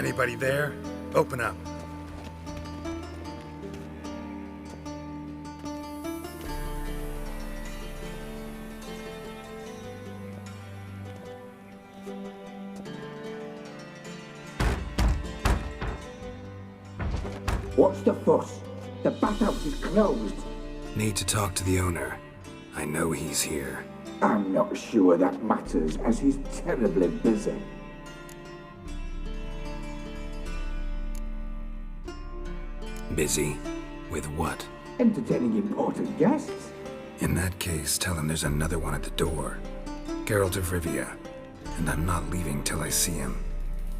Anybody there? Open up. What's the fuss? The bathhouse is closed. Need to talk to the owner. I know he's here. I'm not sure that matters, as he's terribly busy. Busy? With what? Entertaining important guests. In that case, tell him there's another one at the door. Geralt of Rivia. And I'm not leaving till I see him.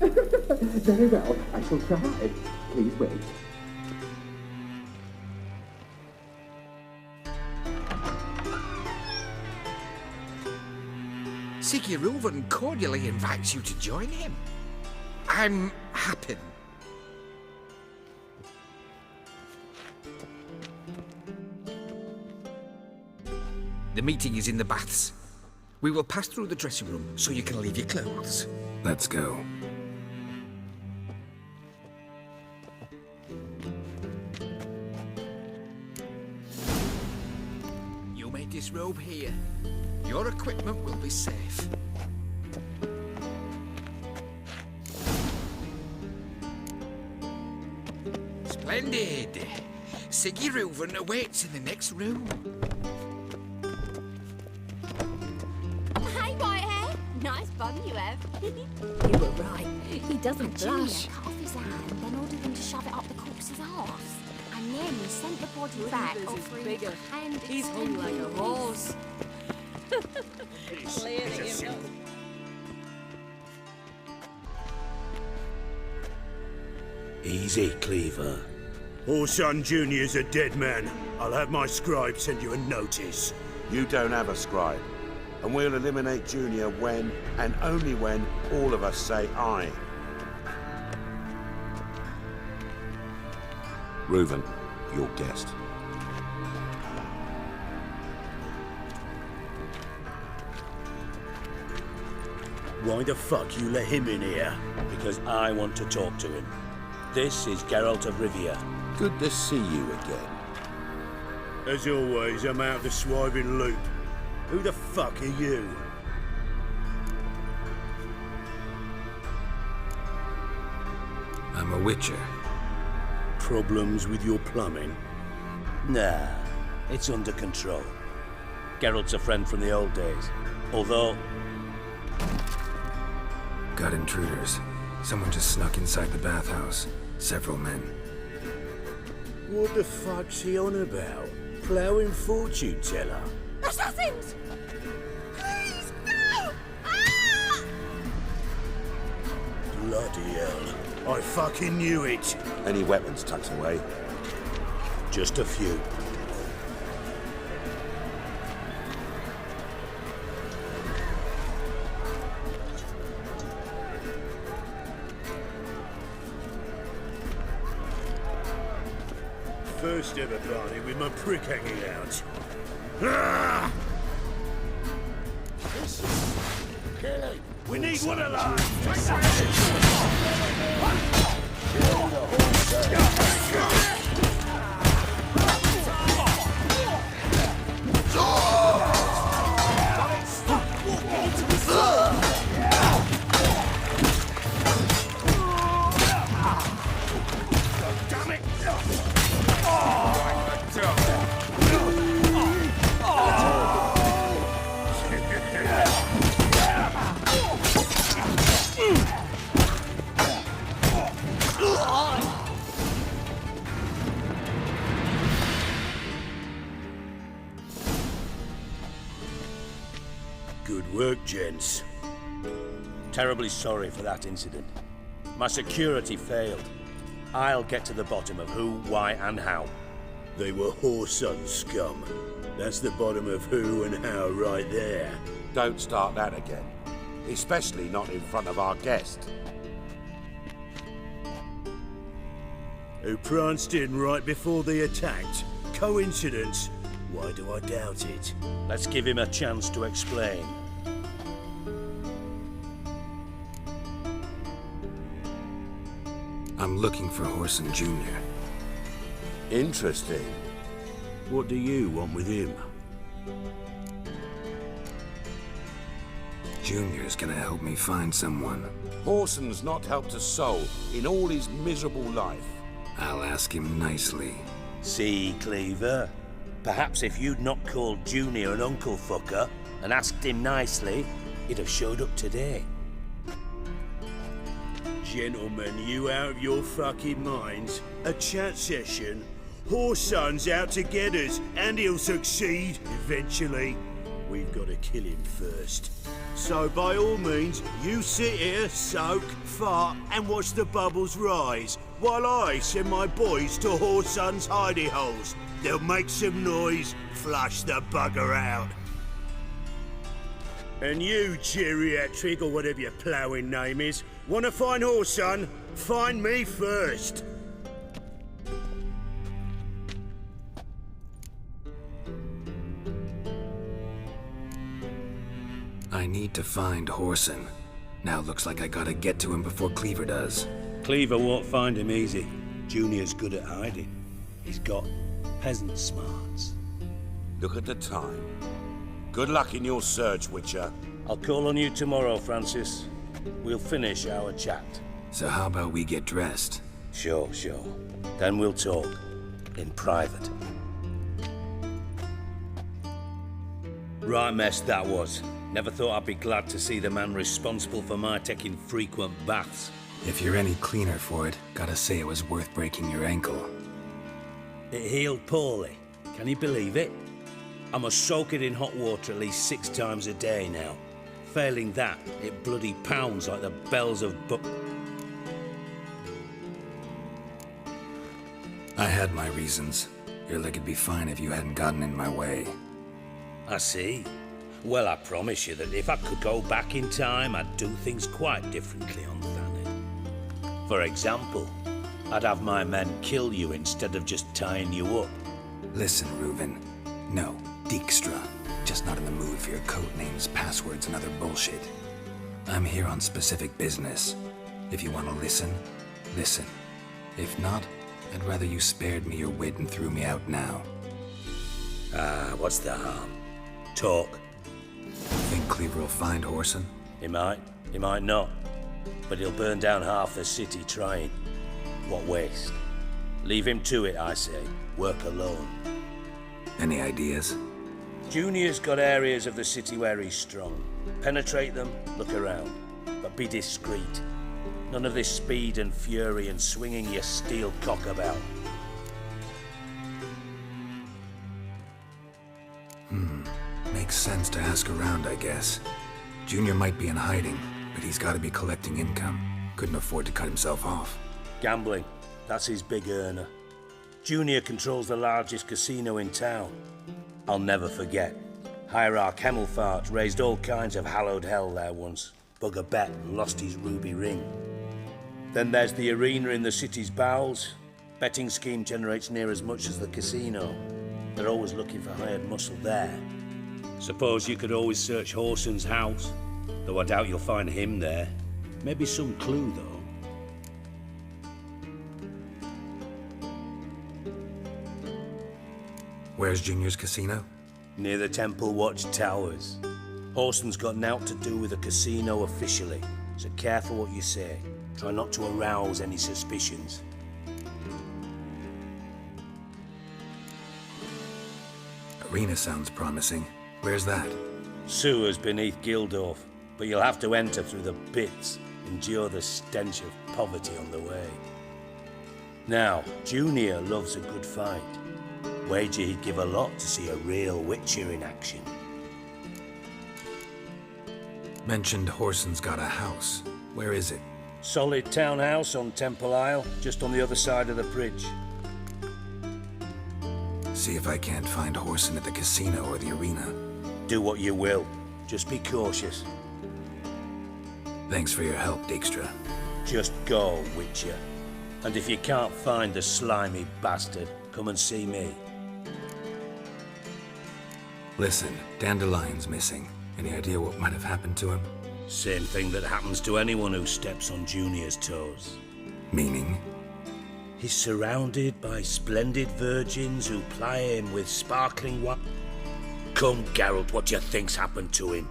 Very well, I shall try. Please wait. Sigurd cordially invites you to join him. I'm happy. The meeting is in the baths. We will pass through the dressing room so you can leave your clothes. Let's go. You may disrobe here. Your equipment will be safe. Splendid! Sigurd awaits in the next room. Hey, Whitehair. Nice bum you have. You were right. He doesn't blush. Junior cut off his hand, then ordered him to shove it up the corpse's arse. And then he sent the body back offering bigger. a hand He's hung like a horse. Clearly you know. Easy, Cleaver. Orson Jr.'s a dead man. I'll have my scribe send you a notice. You don't have a scribe, and we'll eliminate Junior when, and only when, all of us say aye. Reuven, your guest. Why the fuck you let him in here? Because I want to talk to him. This is Geralt of Rivia. Good to see you again. As always, I'm out the swiving loop. Who the fuck are you? I'm a witcher. Problems with your plumbing? Nah, it's under control. Geralt's a friend from the old days. Although... Got intruders. Someone just snuck inside the bathhouse. Several men. What the fuck's he on about? Ploughing fortune teller? Assassins! Please, no! Ah! Bloody hell. I fucking knew it. Any weapons tucked away? Just a few. First ever party with my prick hanging out. Ah! We need one alive! Good work, gents. Terribly sorry for that incident. My security failed. I'll get to the bottom of who, why, and how. They were whoreson scum. That's the bottom of who and how right there. Don't start that again. Especially not in front of our guest. Who pranced in right before they attacked. Coincidence? Why do I doubt it? Let's give him a chance to explain. I'm looking for Horson Jr. Interesting. What do you want with him? Junior's gonna help me find someone. Horson's not helped a soul in all his miserable life. I'll ask him nicely. See, Cleaver? Perhaps if you'd not called Junior an uncle fucker and asked him nicely, he'd have showed up today. Gentlemen, you out of your fucking minds? A chat session? Horson's out to get us, and he'll succeed eventually. We've got to kill him first. So by all means, you sit here, soak, fart, and watch the bubbles rise, while I send my boys to Horson's hidey holes. They'll make some noise, flush the bugger out. And you, geriatric, or whatever your ploughing name is, want to find Horson? Find me first. I need to find Horson. Now looks like I gotta get to him before Cleaver does. Cleaver won't find him easy. Junior's good at hiding. He's got peasant smarts. Look at the time. Good luck in your search, Witcher. I'll call on you tomorrow, Francis. We'll finish our chat. So how about we get dressed? Sure. Then we'll talk. In private. Right mess that was. Never thought I'd be glad to see the man responsible for my taking frequent baths. If you're any cleaner for it, gotta say it was worth breaking your ankle. It healed poorly. Can you believe it? I must soak it in hot water at least 6 times a day now. Failing that, it bloody pounds like the bells of I had my reasons. Your leg would be fine if you hadn't gotten in my way. I see. Well, I promise you that if I could go back in time, I'd do things quite differently on Thanet. For example, I'd have my men kill you instead of just tying you up. Listen, Reuven. No, Dijkstra. Just not in the mood for your code names, passwords, and other bullshit. I'm here on specific business. If you want to listen, listen. If not, I'd rather you spared me your wit and threw me out now. What's the harm? Talk. Think Cleaver will find Horson? He might not. But he'll burn down half the city trying. What waste. Leave him to it, I say. Work alone. Any ideas? Junior's got areas of the city where he's strong. Penetrate them, look around. But be discreet. None of this speed and fury and swinging your steel cock about. Makes sense to ask around, I guess. Junior might be in hiding, but he's gotta be collecting income. Couldn't afford to cut himself off. Gambling. That's his big earner. Junior controls the largest casino in town. I'll never forget. Hierarch Hemmelfart raised all kinds of hallowed hell there once. Bug a bet and lost his ruby ring. Then there's the arena in the city's bowels. Betting scheme generates near as much as the casino. They're always looking for hired muscle there. Suppose you could always search Horson's house, though I doubt you'll find him there. Maybe some clue, though. Where's Junior's casino? Near the Temple Watch Towers. Horson's got naught to do with the casino officially, so careful what you say. Try not to arouse any suspicions. Arena sounds promising. Where's that? Sewers beneath Gildorf, but you'll have to enter through the pits, endure the stench of poverty on the way. Now, Junior loves a good fight. Wager he'd give a lot to see a real Witcher in action. Mentioned Horson's got a house. Where is it? Solid townhouse on Temple Isle, just on the other side of the bridge. See if I can't find Horson at the casino or the arena. Do what you will. Just be cautious. Thanks for your help, Dijkstra. Just go, Witcher. And if you can't find the slimy bastard, come and see me. Listen, Dandelion's missing. Any idea what might have happened to him? Same thing that happens to anyone who steps on Junior's toes. Meaning? He's surrounded by splendid virgins who ply him with sparkling wine. Come, Geralt, what do you think's happened to him?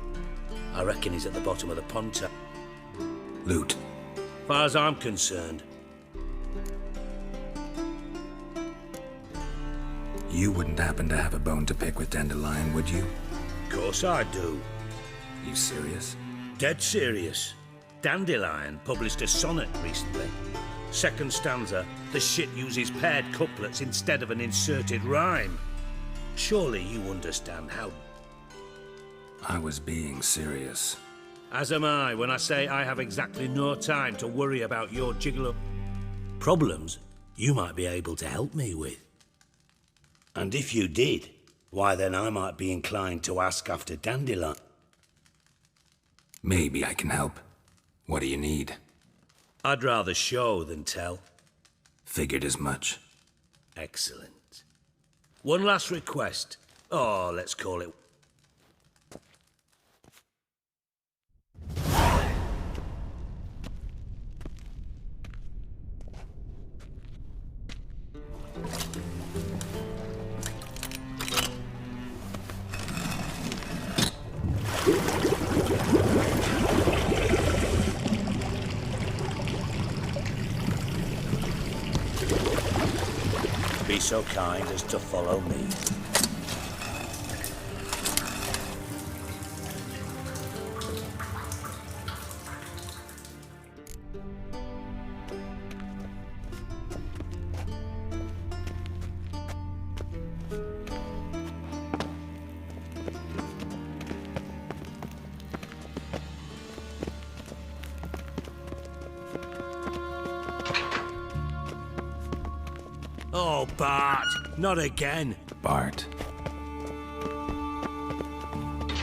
I reckon he's at the bottom of the pond. Loot. Far as I'm concerned. You wouldn't happen to have a bone to pick with Dandelion, would you? Of course I do. You serious? Dead serious. Dandelion published a sonnet recently. Second stanza, the shit uses paired couplets instead of an inserted rhyme. Surely you understand how... I was being serious. As am I when I say I have exactly no time to worry about your gigolo problems you might be able to help me with. And if you did, why then I might be inclined to ask after Dandelion. Maybe I can help. What do you need? I'd rather show than tell. Figured as much. Excellent. One last request. Oh, let's call it... Be so kind as to follow me. Oh, Bart, not again. Bart.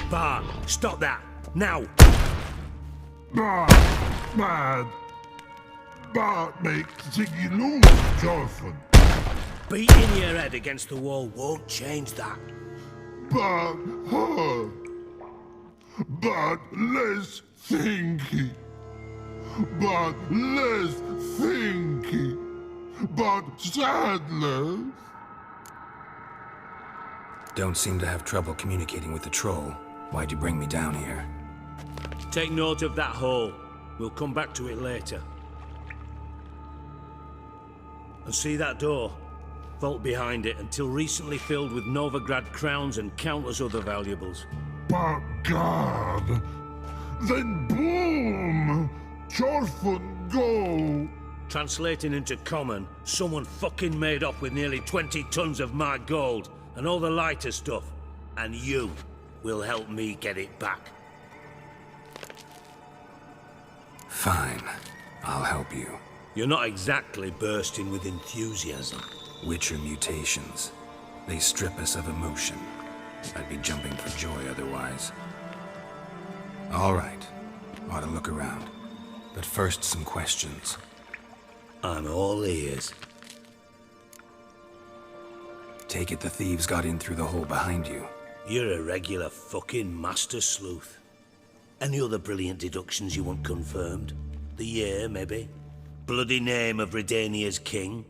Bart, stop that, now. Bart, mad. Bart makes Ziggy lose, Jonathan. Beating your head against the wall won't change that. Bart hurt. Bart less thinky. Bart less thinky. But sadness. Don't seem to have trouble communicating with the troll. Why'd you bring me down here? Take note of that hole. We'll come back to it later. And see that door? Vault behind it, until recently filled with Novigrad crowns and countless other valuables. But God. Then boom! Chorfun go! Translating into common, someone fucking made off with nearly 20 tons of my gold and all the lighter stuff. And you will help me get it back. Fine. I'll help you. You're not exactly bursting with enthusiasm. Witcher mutations. They strip us of emotion. I'd be jumping for joy otherwise. All right. Ought to look around. But first, some questions. I'm all ears. Take it the thieves got in through the hole behind you. You're a regular fucking master sleuth. Any other brilliant deductions you want confirmed? The year, maybe? Bloody name of Redania's king?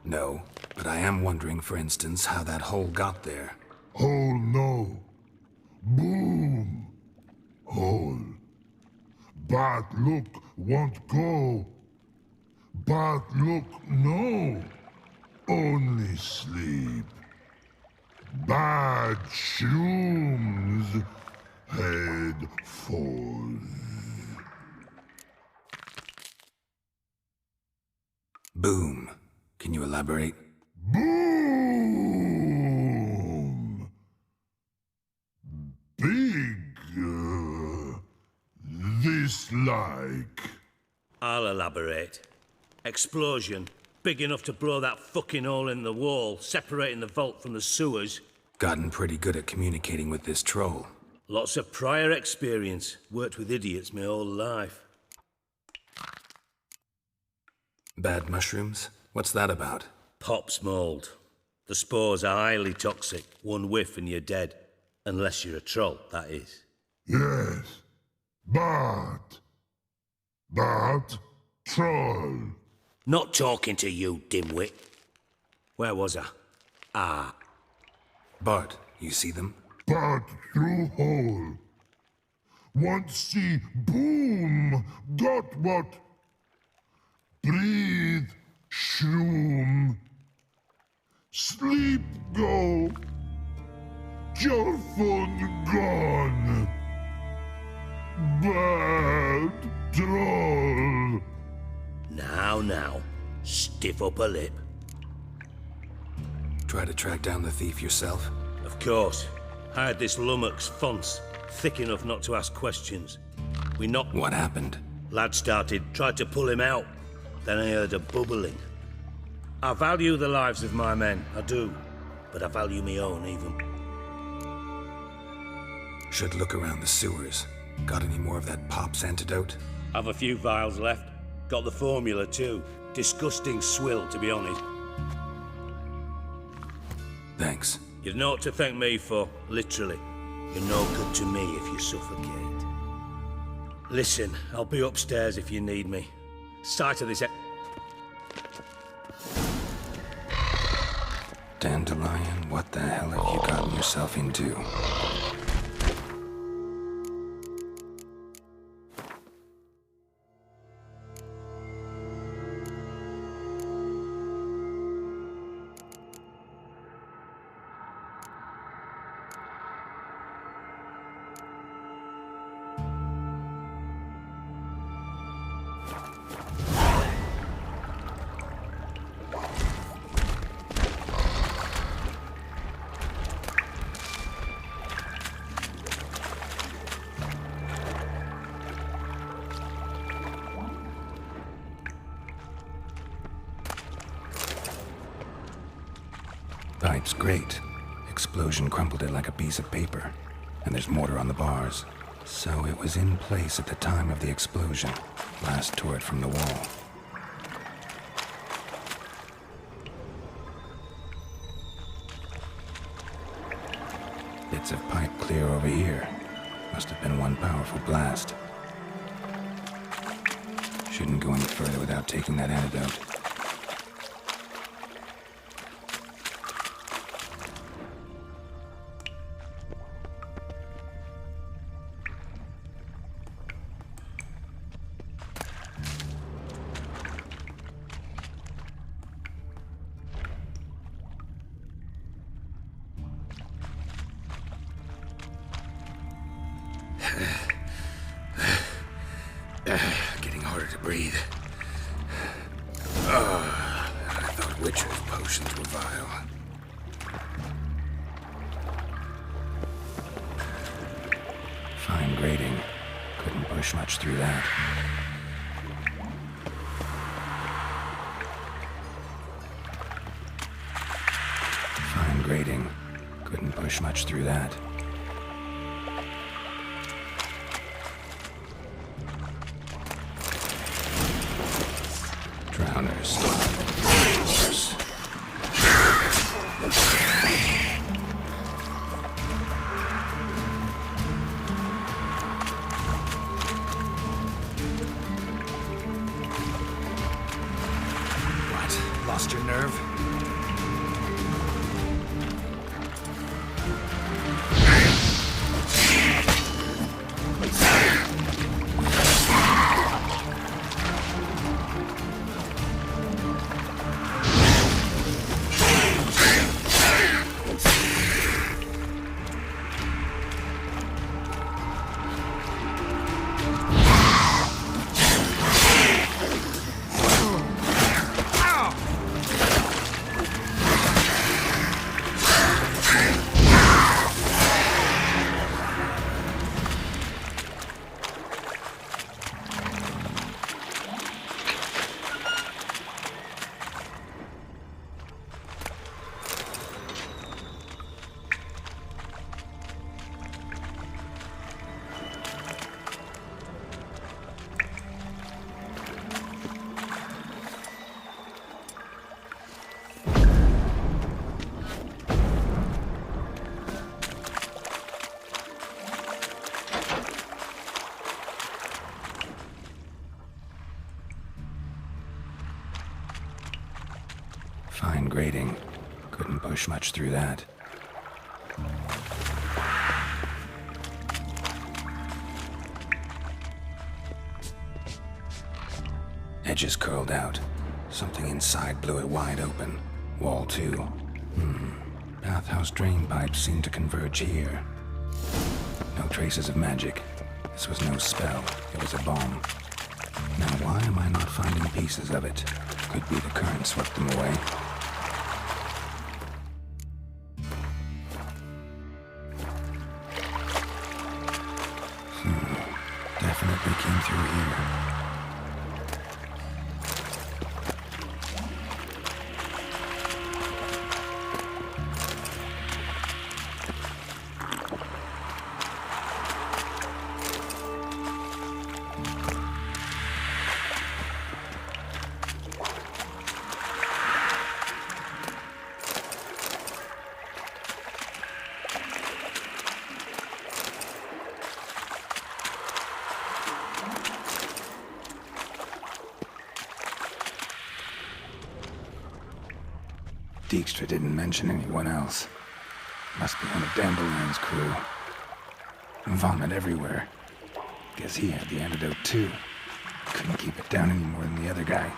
No, but I am wondering, for instance, how that hole got there. Hole no. Boom. Hole. But look, won't go. But look, no. Only sleep. Bad shrooms. Head falls. Boom. Can you elaborate? Boom. Big. Dislike. I'll elaborate. Explosion. Big enough to blow that fucking hole in the wall, separating the vault from the sewers. Gotten pretty good at communicating with this troll. Lots of prior experience. Worked with idiots my whole life. Bad mushrooms? What's that about? Pops mold. The spores are highly toxic. One whiff and you're dead. Unless you're a troll, that is. Yes. But. Troll. Not talking to you, dimwit. Where was I? Bart, you see them? Part through hole. Want see boom, dot what? Breathe, shroom. Sleep go. Your phone gone. Bad troll. Now, stiff up a lip. Try to track down the thief yourself? Of course. I had this lummox fonce, thick enough not to ask questions. We knocked... What happened? Lad tried to pull him out. Then I heard a bubbling. I value the lives of my men, I do. But I value my own even. Should look around the sewers. Got any more of that Pop's antidote? I've a few vials left. Got the formula too. Disgusting swill, to be honest. Thanks. You've naught to thank me for, literally. You're no good to me if you suffocate. Listen, I'll be upstairs if you need me. Sight of this... Dandelion, what the hell have you gotten yourself into? Pipe's great. Explosion crumpled it like a piece of paper. And there's mortar on the bars. So it was in place at the time of the explosion. Blast tore it from the wall. Bits of pipe clear over here. Must have been one powerful blast. Shouldn't go any further without taking that antidote. Getting harder to breathe. I thought Witcher's potions were vile. Fine grating. Couldn't push much through that. Fine grating. Couldn't push much through that. Drowners. What? Lost your nerve? Fine grating. Couldn't push much through that. Edges curled out. Something inside blew it wide open. Wall too. Bathhouse drain pipes seemed to converge here. No traces of magic. This was no spell. It was a bomb. Now why am I not finding pieces of it? Could be the current swept them away. Definitely came through here. Dijkstra didn't mention anyone else. Must be one of Dandelion's crew. Vomit everywhere. Guess he had the antidote too. Couldn't keep it down any more than the other guy.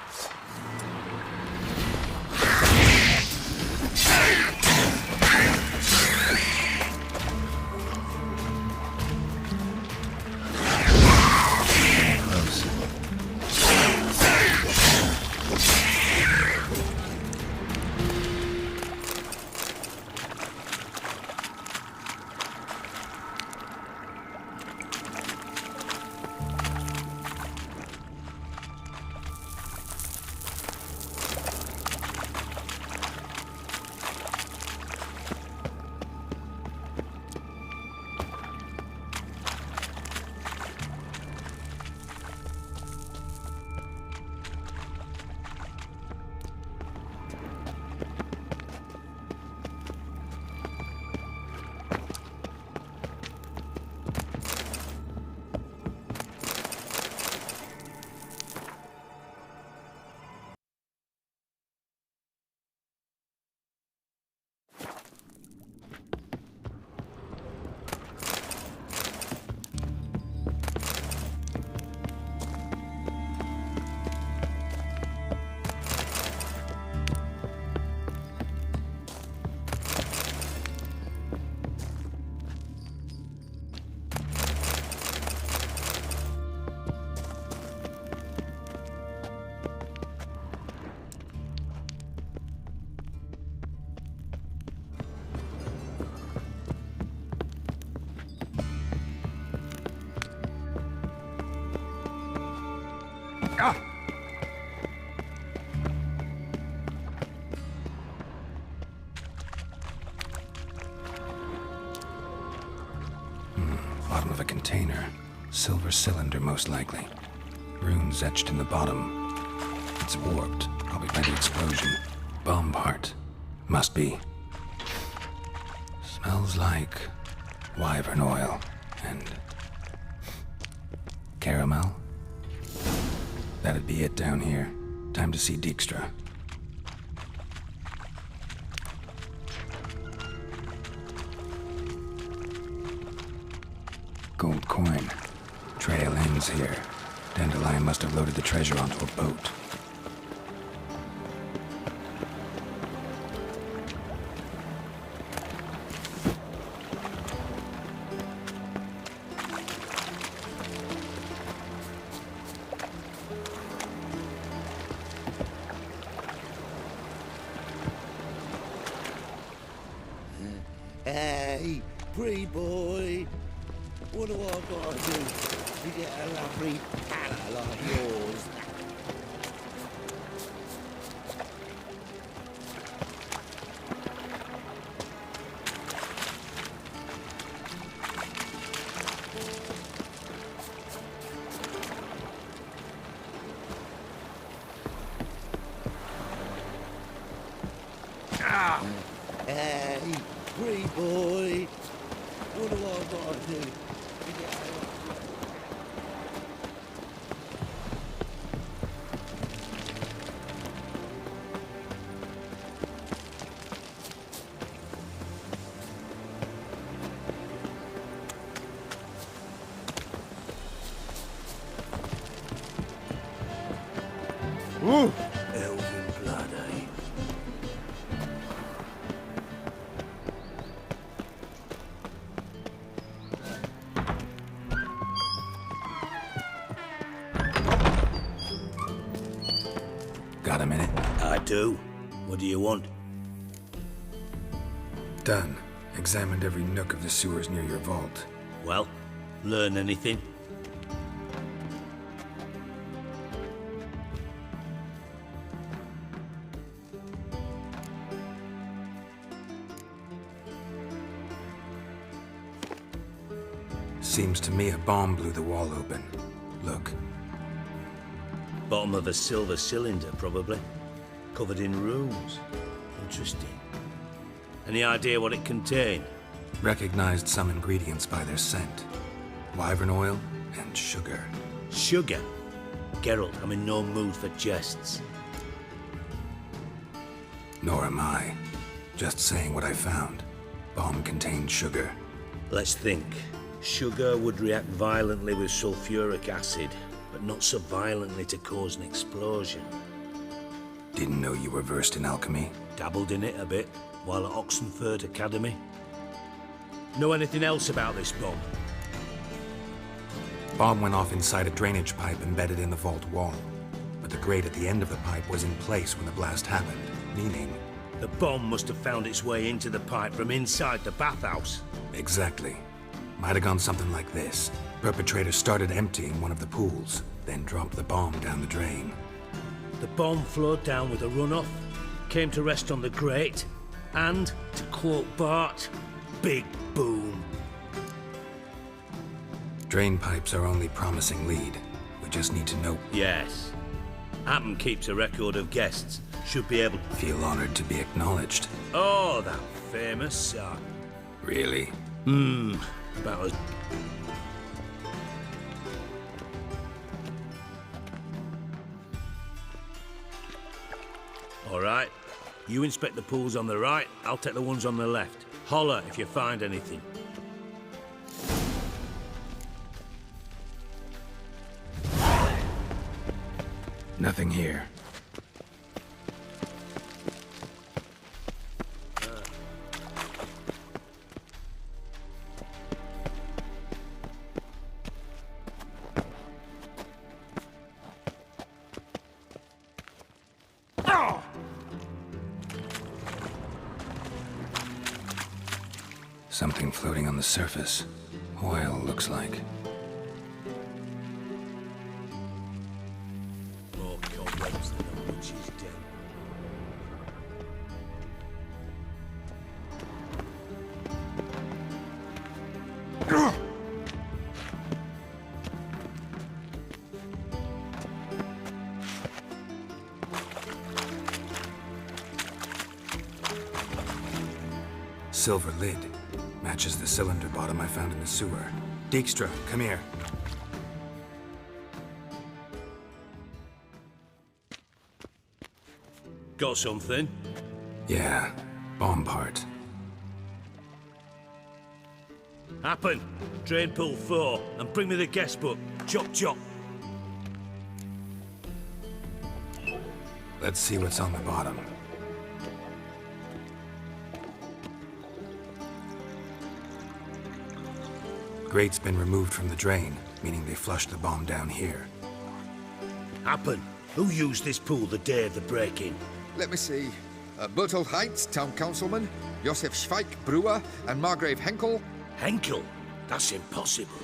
Bottom of a container. Silver cylinder, most likely. Runes etched in the bottom. It's warped, probably by the explosion. Bomb part. Must be. Smells like wyvern oil and caramel. That'd be it down here. Time to see Dijkstra. Gold coin. Trail ends here. Dandelion must have loaded the treasure onto a boat. Hey, pretty boy. What do I gotta do to get a lovely palate like yours? Hey, pretty boy. What do I gotta do to get a Ooh. Elven blood, eh? Got a minute? I do. What do you want? Done. Examined every nook of the sewers near your vault. Well, learn anything? Seems to me a bomb blew the wall open. Look. Bottom of a silver cylinder, probably. Covered in runes. Interesting. Any idea what it contained? Recognized some ingredients by their scent. Wyvern oil and sugar. Sugar? Geralt, I'm in no mood for jests. Nor am I. Just saying what I found. Bomb contained sugar. Let's think. Sugar would react violently with sulfuric acid, but not so violently to cause an explosion. Didn't know you were versed in alchemy. Dabbled in it a bit, while at Oxenford Academy. Know anything else about this bomb? Bomb went off inside a drainage pipe embedded in the vault wall. But the grate at the end of the pipe was in place when the blast happened, meaning... The bomb must have found its way into the pipe from inside the bathhouse. Exactly. Might have gone something like this. Perpetrator started emptying one of the pools, then dropped the bomb down the drain. The bomb flowed down with a runoff, came to rest on the grate, and, to quote Bart, big boom. Drain pipes are only promising lead. We just need to know... Yes. Hammond keeps a record of guests. Should be able to... Feel honored to be acknowledged. Oh, that famous son. Really? About as... All right. You inspect the pools on the right, I'll take the ones on the left. Holler if you find anything. Nothing here. Something floating on the surface. Oil, looks like. More cobwebs than a witch's den. Silver lid. Matches the cylinder bottom I found in the sewer. Dijkstra, come here. Got something? Yeah, bomb part. Happen. Drain pool 4, and bring me the guest book. Chop chop. Let's see what's on the bottom. Grate's been removed from the drain, meaning they flushed the bomb down here. Happen. Who used this pool the day of the break-in? Let me see. Bertolt Heitz, town councilman, Josef Schweik, brewer, and Margrave Henkel. Henkel? That's impossible.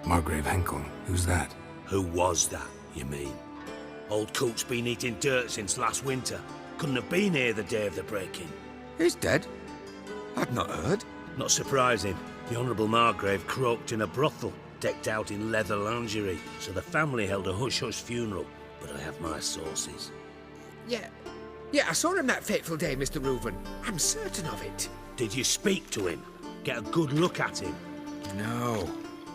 Margrave Henkel, who's that? Who was that, you mean? Old coot's been eating dirt since last winter. Couldn't have been here the day of the break-in. He's dead? I'd not heard. Not surprising. The Honourable Margrave croaked in a brothel, decked out in leather lingerie, so the family held a hush-hush funeral. But I have my sources. Yeah, I saw him that fateful day, Mr. Reuven. I'm certain of it. Did you speak to him? Get a good look at him? No.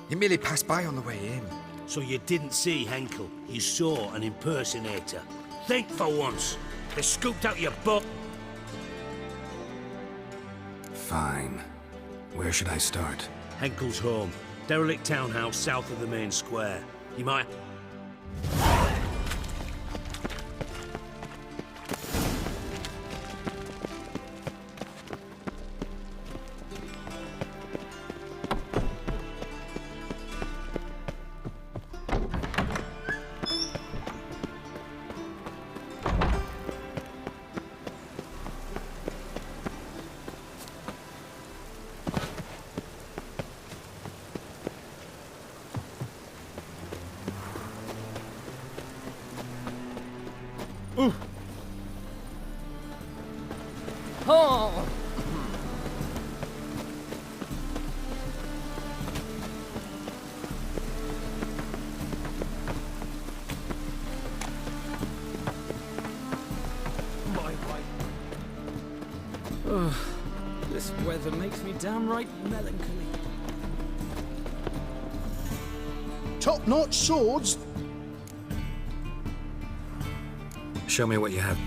He merely passed by on the way in. So you didn't see Henkel. You saw an impersonator. Think for once. They scooped out your butt. Fine. Where should I start? Henkel's home. Derelict townhouse south of the main square. You might... weather makes me downright melancholy. Top-notch swords. Show me what you have.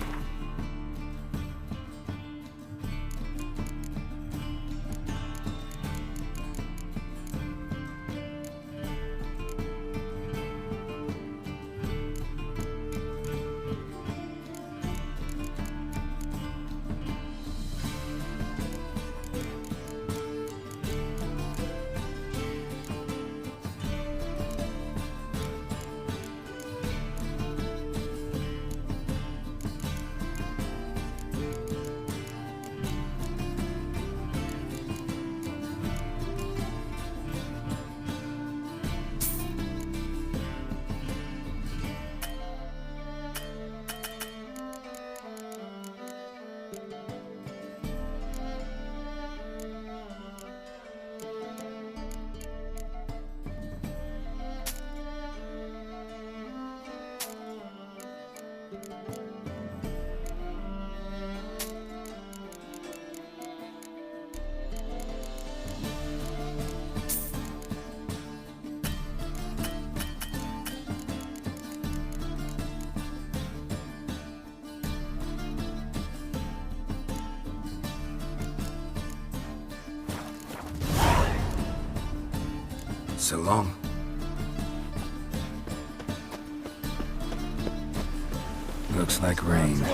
So long. Looks like rain.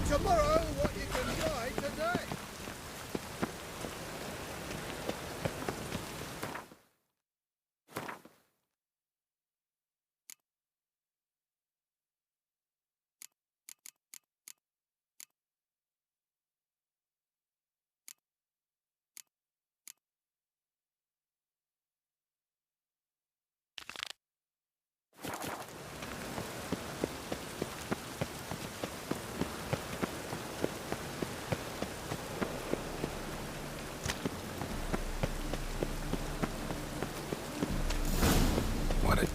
Tomorrow, what you can buy today.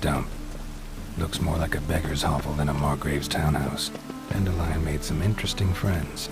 Dump. Looks more like a beggar's hovel than a Margrave's townhouse. Dandelion made some interesting friends.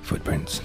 Footprints.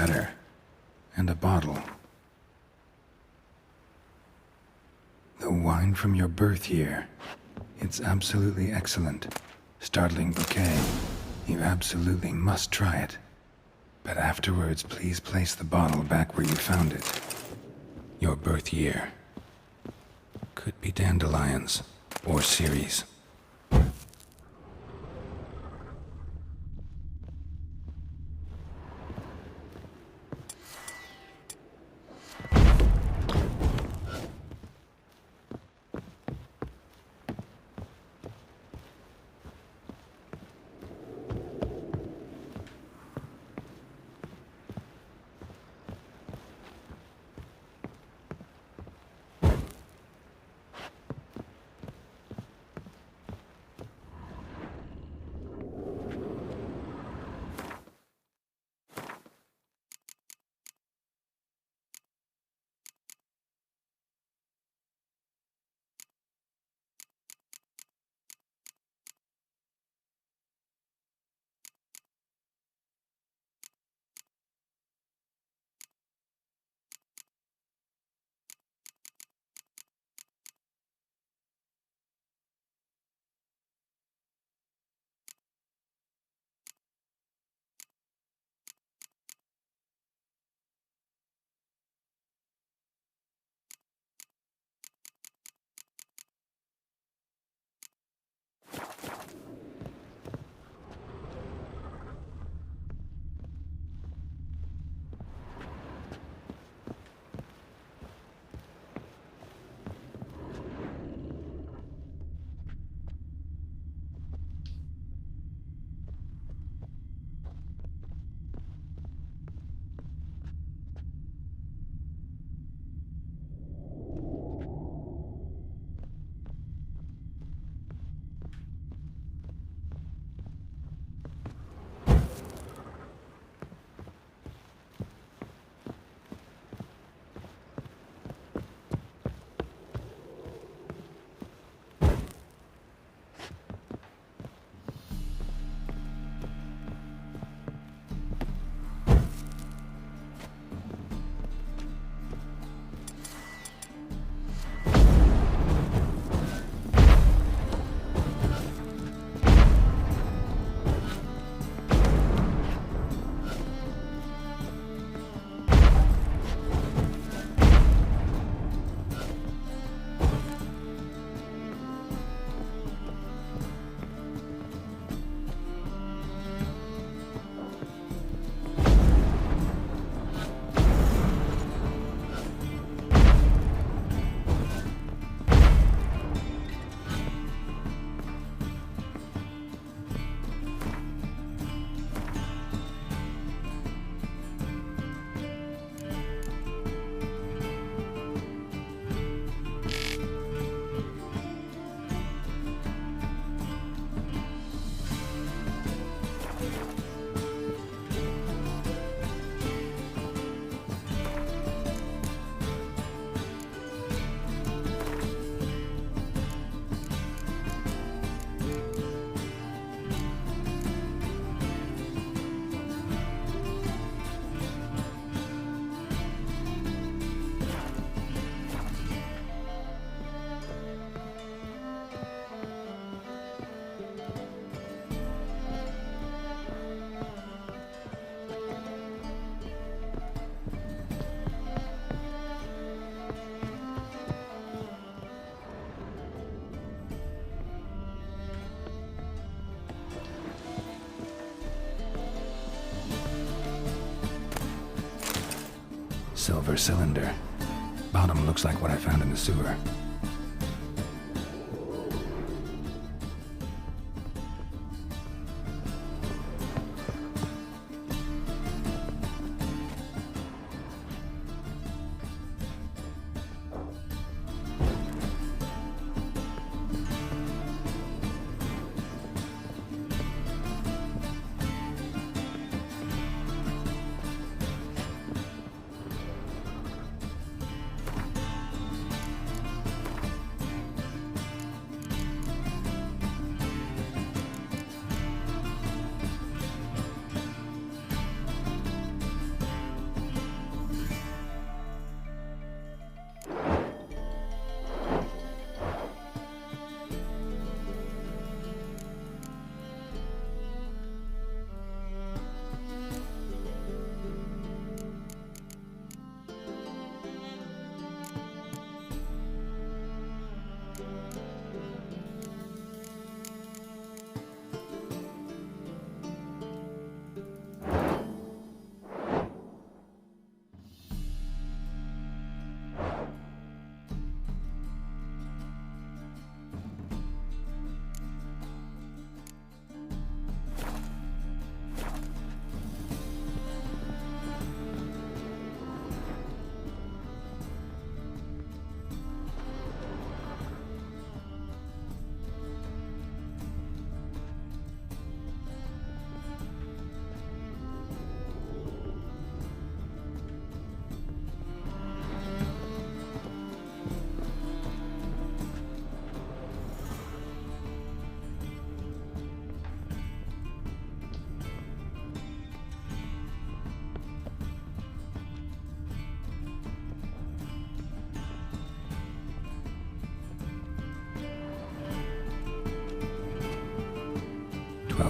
letter. And a bottle. The wine from your birth year. It's absolutely excellent. Startling bouquet. You absolutely must try it. But afterwards, please place the bottle back where you found it. Your birth year. Could be dandelions. Or Ceres. Silver cylinder. Bottom looks like what I found in the sewer.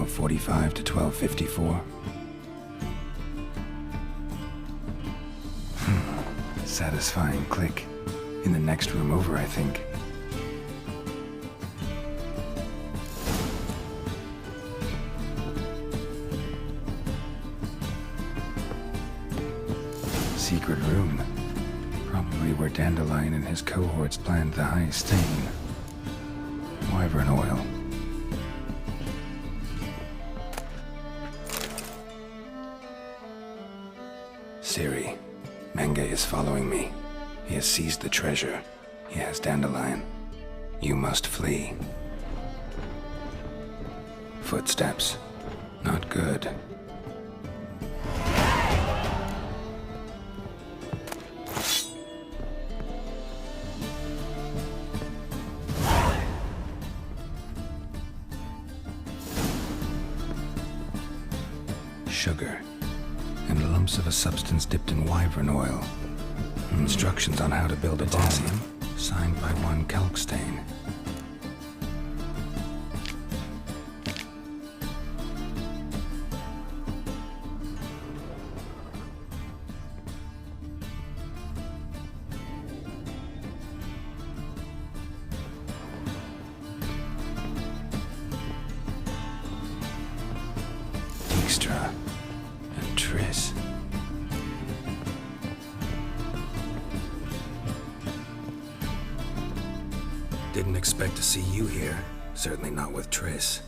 1245 to 1254. Satisfying click. In the next room over, I think. Secret room. Probably where Dandelion and his cohorts planned the high stain. Wyvern oil. Ciri. Menge is following me. He has seized the treasure. He has Dandelion. You must flee. Footsteps. Not good. Sugar. And lumps of a substance dipped in wyvern oil. Instructions on how to build a potassium, signed by one Kalkstain. Dijkstra and Triss. Didn't expect to see you here. Certainly not with Triss.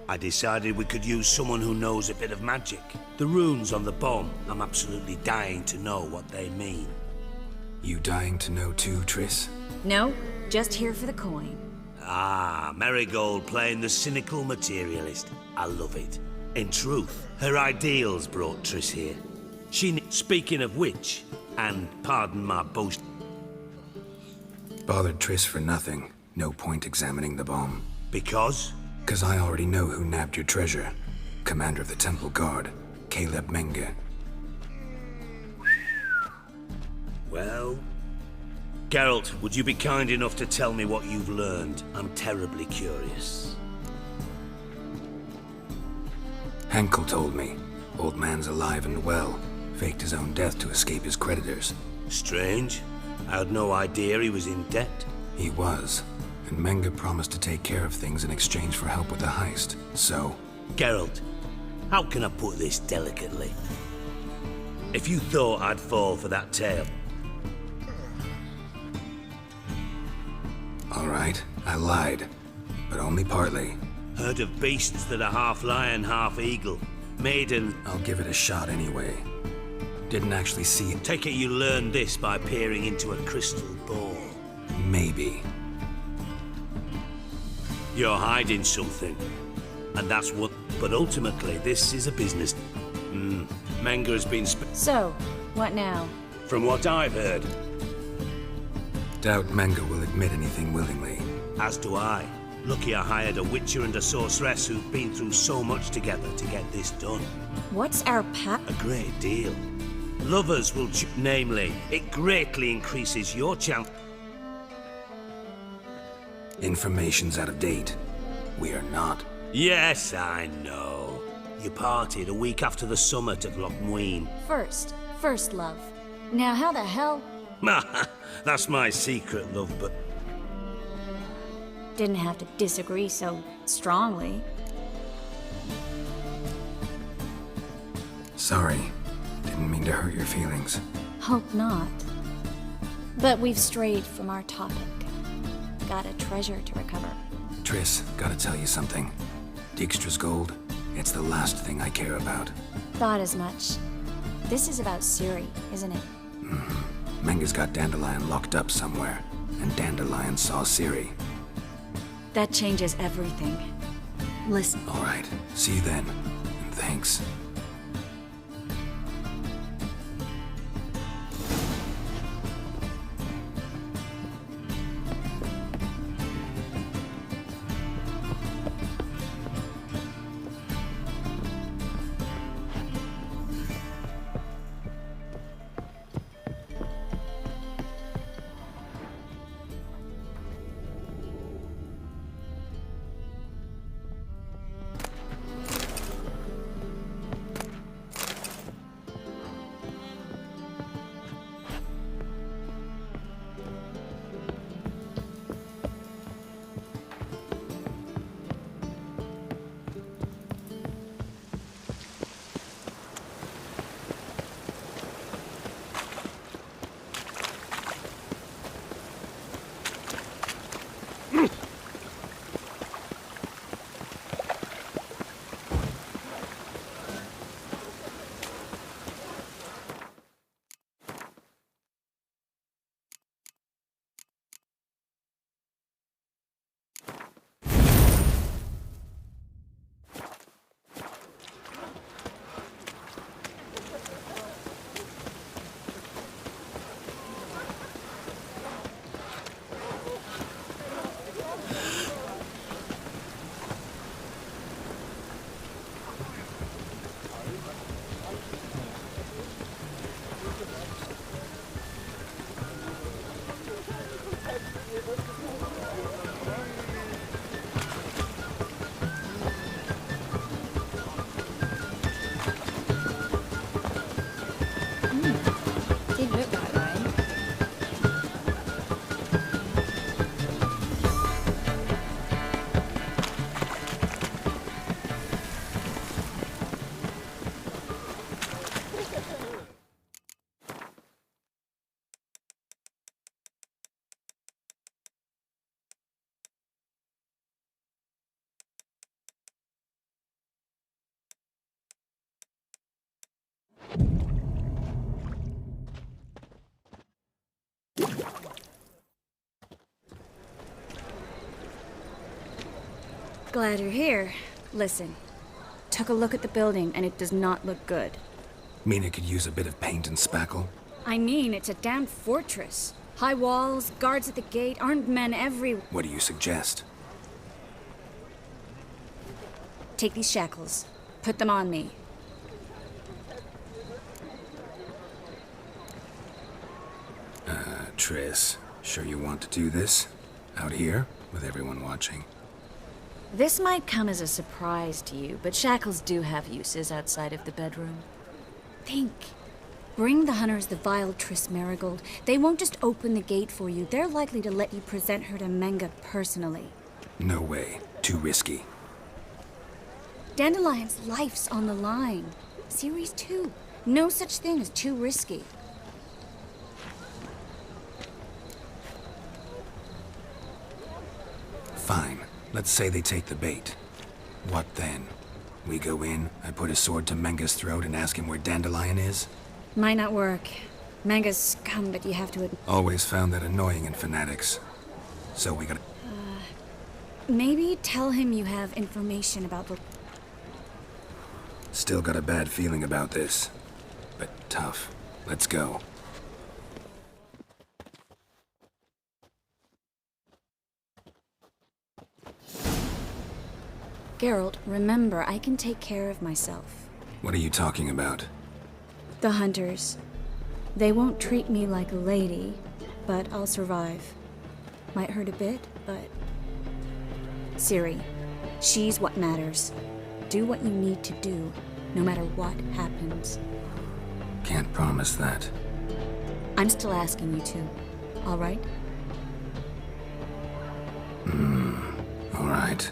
I decided we could use someone who knows a bit of magic. The runes on the bomb, I'm absolutely dying to know what they mean. You dying to know too, Triss? No, just here for the coin. Ah, Marigold playing the cynical materialist. I love it. In truth, her ideals brought Triss here. Speaking of which, and pardon my boast... Bothered Triss for nothing. No point examining the bomb. Because? 'Cause I already know who nabbed your treasure. Commander of the Temple Guard, Caleb Menge. Well... Geralt, would you be kind enough to tell me what you've learned? I'm terribly curious. Henkel told me. Old man's alive and well. Faked his own death to escape his creditors. Strange. I had no idea he was in debt. He was. And Menge promised to take care of things in exchange for help with the heist. So... Geralt, how can I put this delicately? If you thought I'd fall for that tale... Alright, I lied. But only partly. Heard of beasts that are half lion, half eagle. Maiden... I'll give it a shot anyway. Didn't actually see it. Take it you learned this by peering into a crystal ball. Maybe. You're hiding something. And that's what... But ultimately, this is a business. Menge has been... So, what now? From what I've heard. Doubt Menge will admit anything willingly. As do I. Lucky I hired a witcher and a sorceress who've been through so much together to get this done. What's our pact? A great deal. Lovers will namely, it greatly increases your chance. Information's out of date. We are not. Yes, I know. You partied a week after the summit of Loch Muin. First love. Now how the hell... That's my secret, love, but... Didn't have to disagree so strongly. Sorry. Didn't mean to hurt your feelings. Hope not. But we've strayed from our topic. Got a treasure to recover. Triss, gotta tell you something. Dijkstra's gold, it's the last thing I care about. Thought as much. This is about Ciri, isn't it? Menge's got Dandelion locked up somewhere, and Dandelion saw Ciri. That changes everything. Listen. All right, see you then, and thanks. Glad you're here. Listen, took a look at the building and it does not look good. Mean it could use a bit of paint and spackle? I mean, it's a damn fortress. High walls, guards at the gate, armed men everywhere. What do you suggest? Take these shackles. Put them on me. Triss, sure you want to do this? Out here, with everyone watching? This might come as a surprise to you, but shackles do have uses outside of the bedroom. Think. Bring the hunters the vile Triss Marigold. They won't just open the gate for you. They're likely to let you present her to Menga personally. No way. Too risky. Dandelion's life's on the line. Series 2. No such thing as too risky. Fine. Let's say they take the bait. What then? We go in, I put a sword to Menga's throat and ask him where Dandelion is? Might not work. Menga's scum, but you have to admit. Always found that annoying in fanatics. So we gotta... Maybe tell him you have information about the... Still got a bad feeling about this. But tough. Let's go. Geralt, remember, I can take care of myself. What are you talking about? The hunters. They won't treat me like a lady, but I'll survive. Might hurt a bit, but... Ciri, she's what matters. Do what you need to do, no matter what happens. Can't promise that. I'm still asking you to, all right? All right.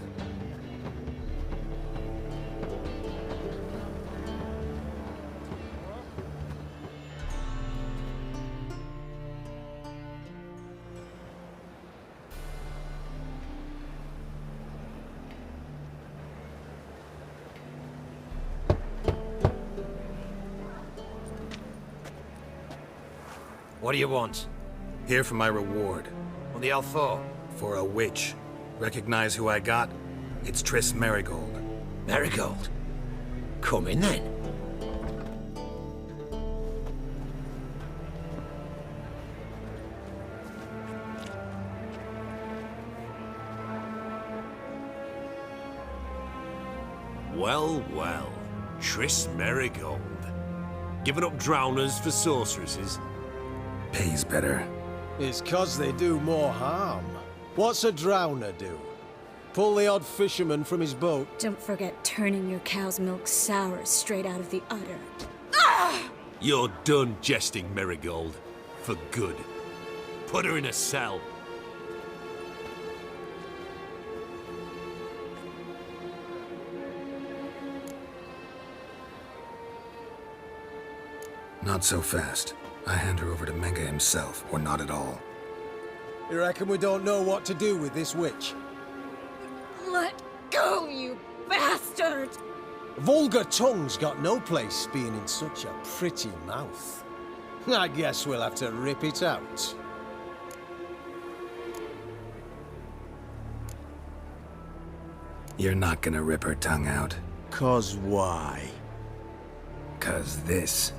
What do you want? Here for my reward. What the hell for? For a witch. Recognize who I got? It's Triss Marigold. Marigold? Come in then. Well, well. Triss Marigold. Giving up drowners for sorceresses? Pays better. It's 'cause they do more harm. What's a drowner do? Pull the odd fisherman from his boat. Don't forget turning your cow's milk sour straight out of the udder. You're done jesting, Marigold. For good. Put her in a cell. Not so fast. I hand her over to Menga himself, or not at all. You reckon we don't know what to do with this witch? Let go, you bastard! Vulgar tongue's got no place being in such a pretty mouth. I guess we'll have to rip it out. You're not gonna rip her tongue out. 'Cause why? 'Cause this.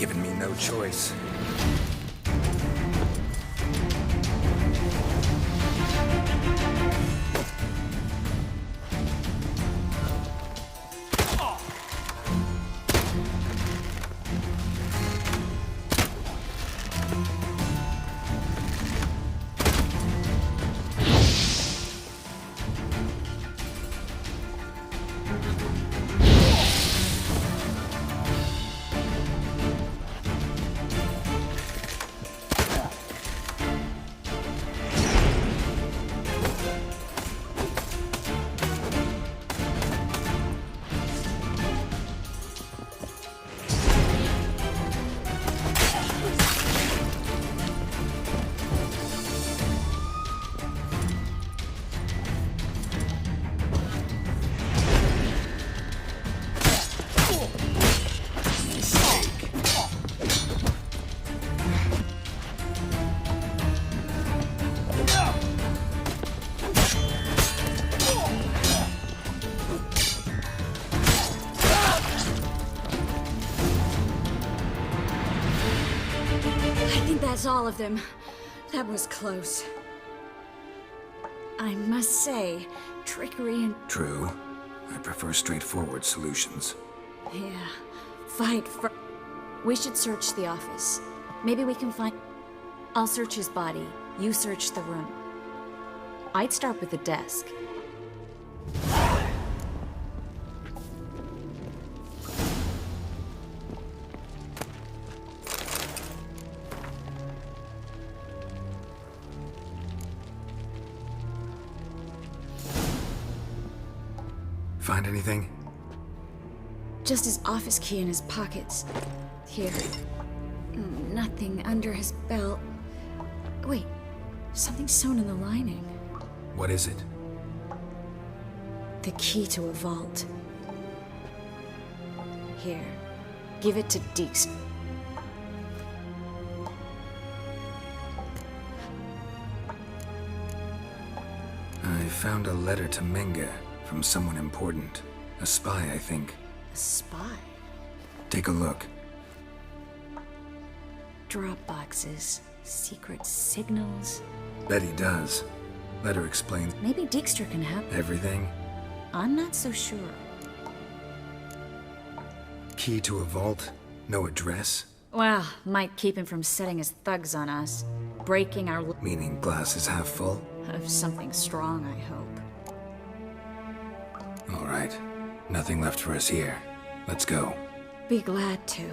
given me no choice. That's all of them. That was close. I must say, trickery and... True. I prefer straightforward solutions. Yeah. Fight for... We should search the office. Maybe we can find... I'll search his body. You search the room. I'd start with the desk. Find anything? Just his office key in his pockets. Here. Nothing under his belt. Wait, something sewn in the lining. What is it? The key to a vault. Here, give it to Deeks. I found a letter to Menga from someone important. A spy, I think. A spy? Take a look. Drop boxes, secret signals. Bet he does. Letter explains... Maybe Dijkstra can help. Everything? I'm not so sure. Key to a vault? No address? Well, might keep him from setting his thugs on us. Breaking our... Meaning glass is half full? Of something strong, I hope. All right. Nothing left for us here. Let's go. Be glad to.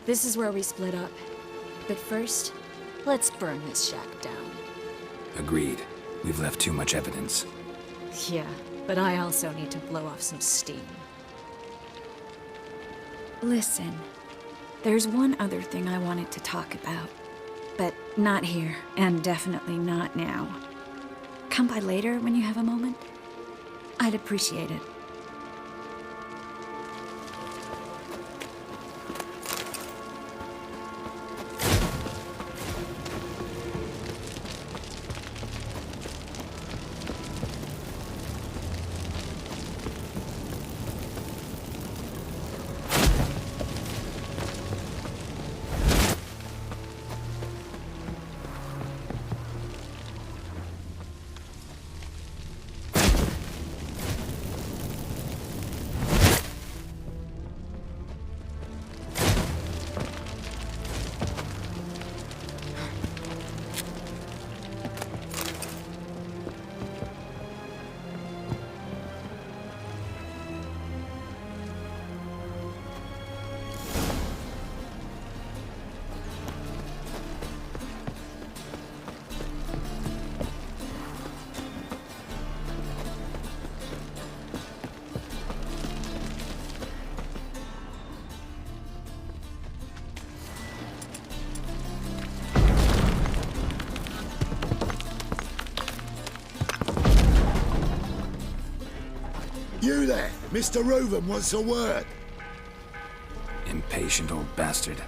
This is where we split up. But first, let's burn this shack down. Agreed. We've left too much evidence. Yeah, but I also need to blow off some steam. Listen, there's one other thing I wanted to talk about. But not here, and definitely not now. Come by later when you have a moment. I'd appreciate it. Mr. Reuven wants a word. Impatient old bastard.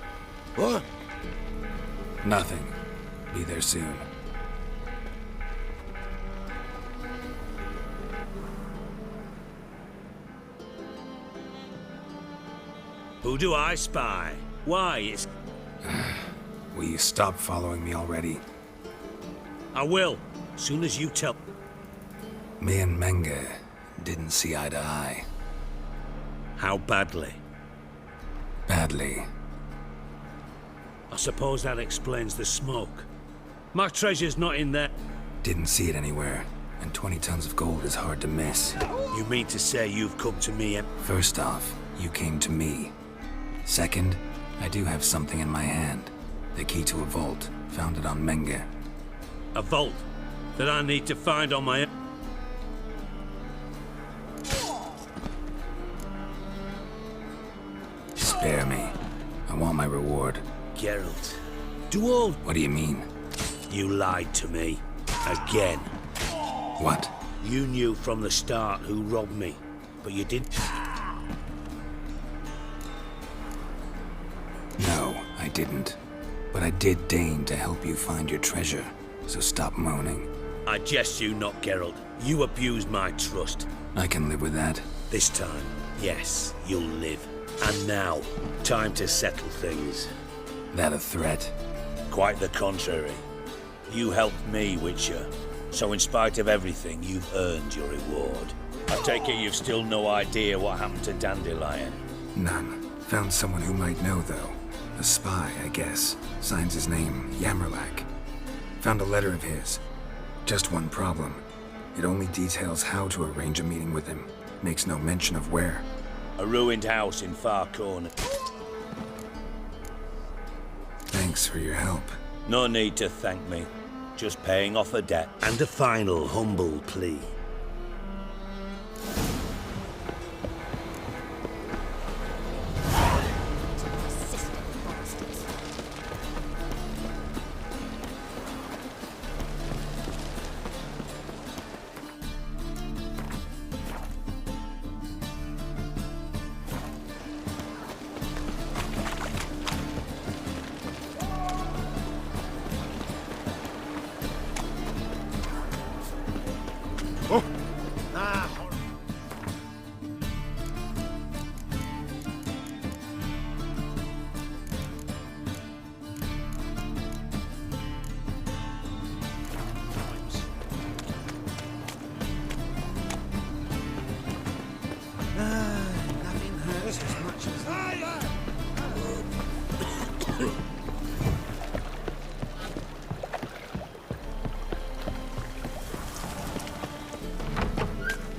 What? Nothing. Be there soon. Who do I spy? Why, it's... Will you stop following me already? I will, soon as you tell... Me and Menge didn't see eye to eye. How badly? Badly. I suppose that explains the smoke. My treasure's not in there. Didn't see it anywhere, and 20 tons of gold is hard to miss. You mean to say you've come to me and... First off, you came to me. Second, I do have something in my hand. The key to a vault, found it on Menge. A vault that I need to find on my own. Spare me. I want my reward. Geralt, do all... What do you mean? You lied to me. Again. What? You knew from the start who robbed me, but you didn't... No, I didn't. But I did deign to help you find your treasure, so stop moaning. I jest you not, Geralt. You abused my trust. I can live with that. This time, yes, you'll live. And now, time to settle things. That a threat? Quite the contrary. You helped me, Witcher. So in spite of everything, you've earned your reward. I take it you've still no idea what happened to Dandelion? None. Found someone who might know, though. A spy, I guess. Signs his name, Yammerlak. Found a letter of his. Just one problem. It only details how to arrange a meeting with him. Makes no mention of where. A ruined house in Far Corner. Thanks for your help. No need to thank me. Just paying off a debt. And a final humble plea.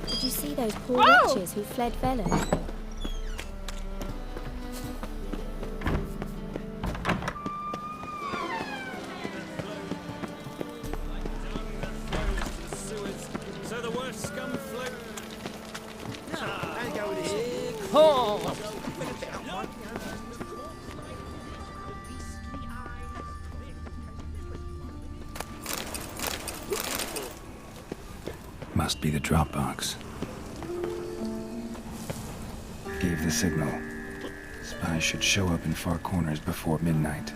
Did you see those poor wretches who fled Velen? So the worst scum float. Must be the drop box. Gave the signal. Spies should show up in far corners before midnight.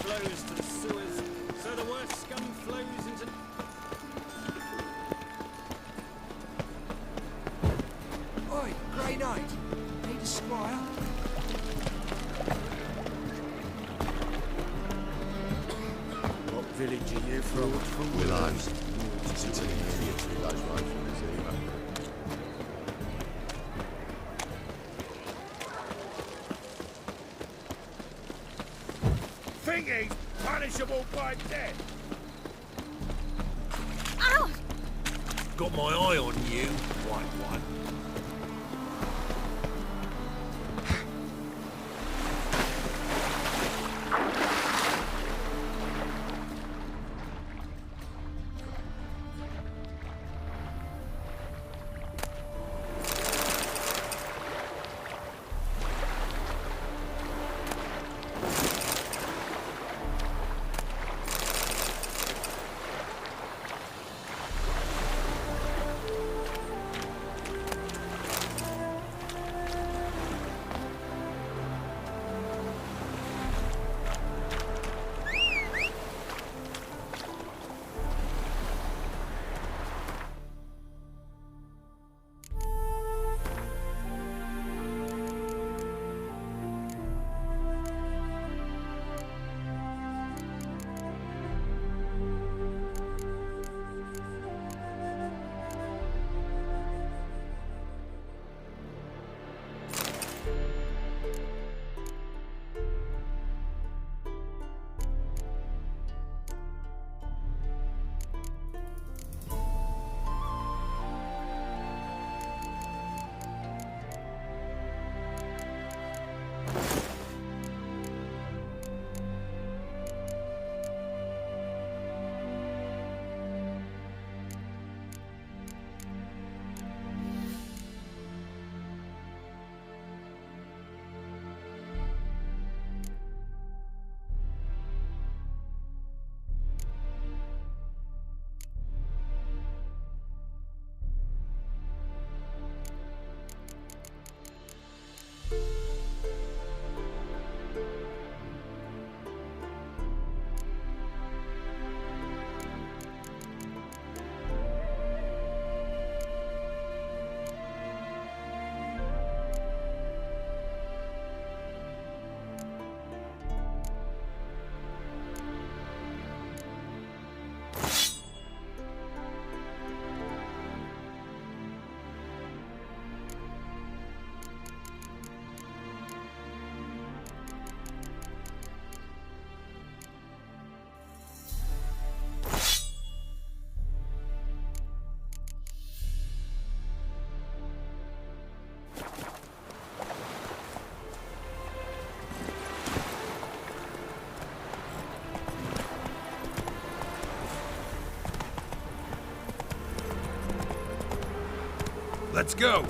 Flows to the sewers. So the worst scum flows into... Oi, Grey Knight. Need a squire? What village are you from? From Willows. Just into the 3 days road from the zoo. Thingy, punishable by death. Ow! Got my eye on you, white one. Let's go.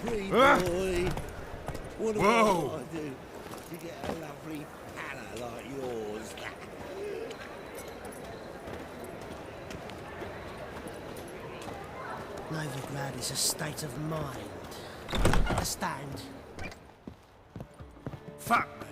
Pretty Ah! boy. What do Whoa. I do to get a lovely palace like yours? Novigrad is a state of mind. Understand? Fuck me.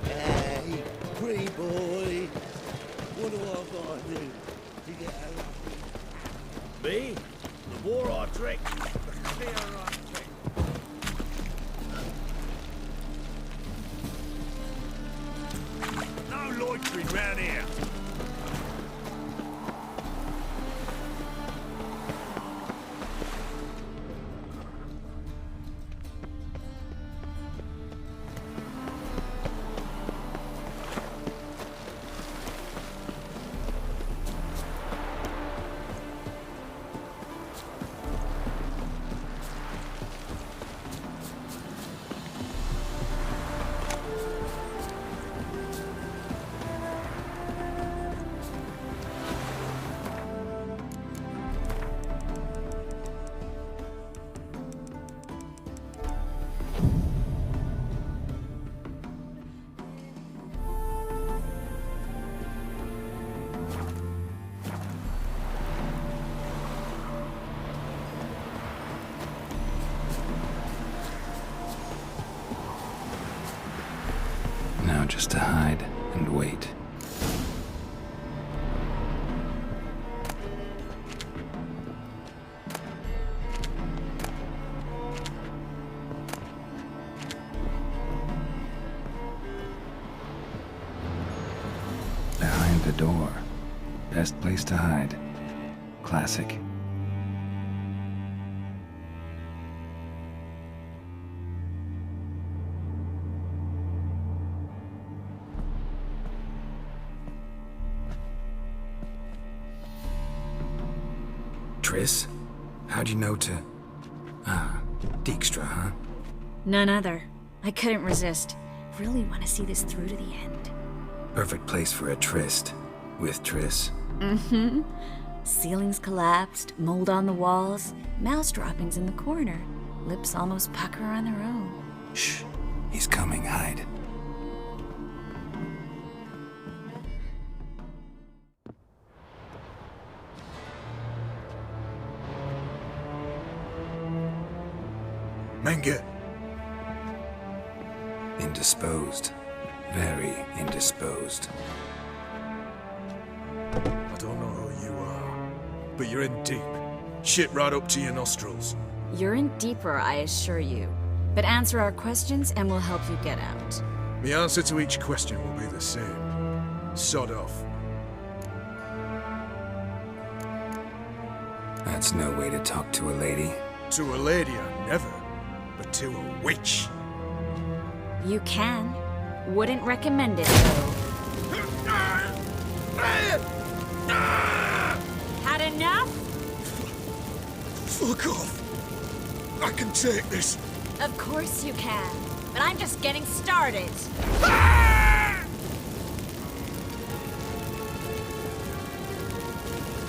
Hey, pretty boy. What do I gotta do to get a lovely Me? The more I drink, the clearer I think. No loitering round here. Now just to hide and wait. Behind the door. Best place to hide. Classic. Triss? How'd you know to... Ah, Dijkstra, huh? None other. I couldn't resist. Really want to see this through to the end. Perfect place for a tryst. With Triss. Mm-hmm. Ceilings collapsed, mold on the walls, mouse droppings in the corner. Lips almost pucker on their own. Shh. He's coming, hide. Menge. Indisposed. Very indisposed. I don't know who you are, but you're in deep. Shit right up to your nostrils. You're in deeper, I assure you. But answer our questions and we'll help you get out. The answer to each question will be the same. Sod off. That's no way to talk to a lady. To a lady, I never. But to a witch. You can. Wouldn't recommend it, though. Had enough? Fuck off. I can take this. Of course you can. but I'm just getting started.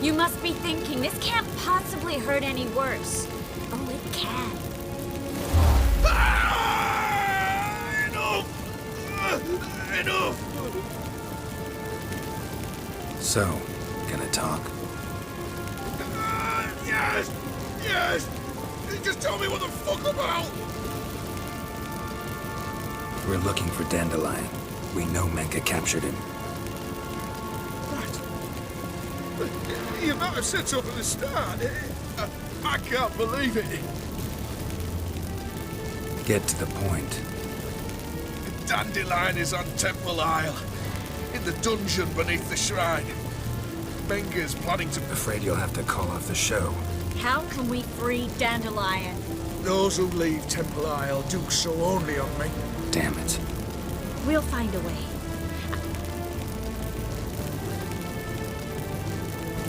You must be thinking, this can't possibly hurt any worse. Oh, it can. Enough! So, gonna talk? Yes! Yes! Just tell me what the fuck about! We're looking for Dandelion. We know Menka captured him. You might have said so from the start. I can't believe it. Get to the point. Dandelion is on Temple Isle, in the dungeon beneath the shrine. Menka's planning to... Afraid you'll have to call off the show. How can we free Dandelion? Those who leave Temple Isle do so only on Menka. Damn it. We'll find a way.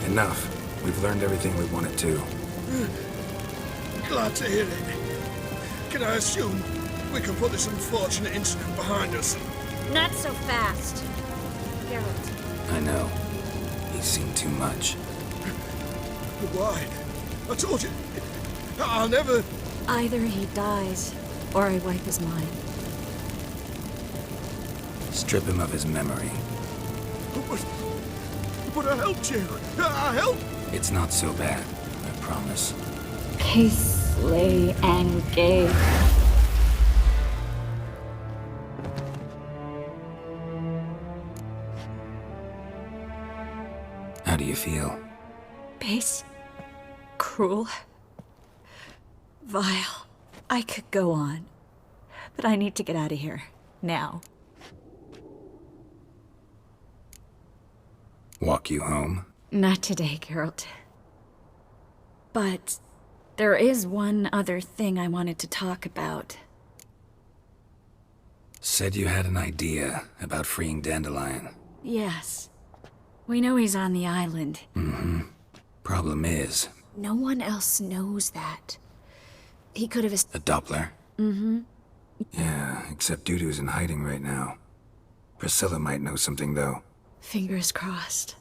Enough. We've learned everything we wanted to. Glad to hear it. Can I assume we can put this unfortunate incident behind us? Not so fast. Geralt. I know. He's seen too much. But why? I told you. I'll never... Either he dies, or I wipe his mind. Strip him of his memory. But I helped you. I helped. It's not so bad, I promise. Peacefully engage. How do you feel? Base. Cruel. Vile. I could go on. But I need to get out of here. Now. Walk you home? Not today, Geralt. But there is one other thing I wanted to talk about. Said you had an idea about freeing Dandelion. Yes. We know he's on the island. Mm-hmm. Problem is... No one else knows that. He could have... A Doppler? Mm-hmm. Yeah, except Dudu's in hiding right now. Priscilla might know something, though. Fingers crossed.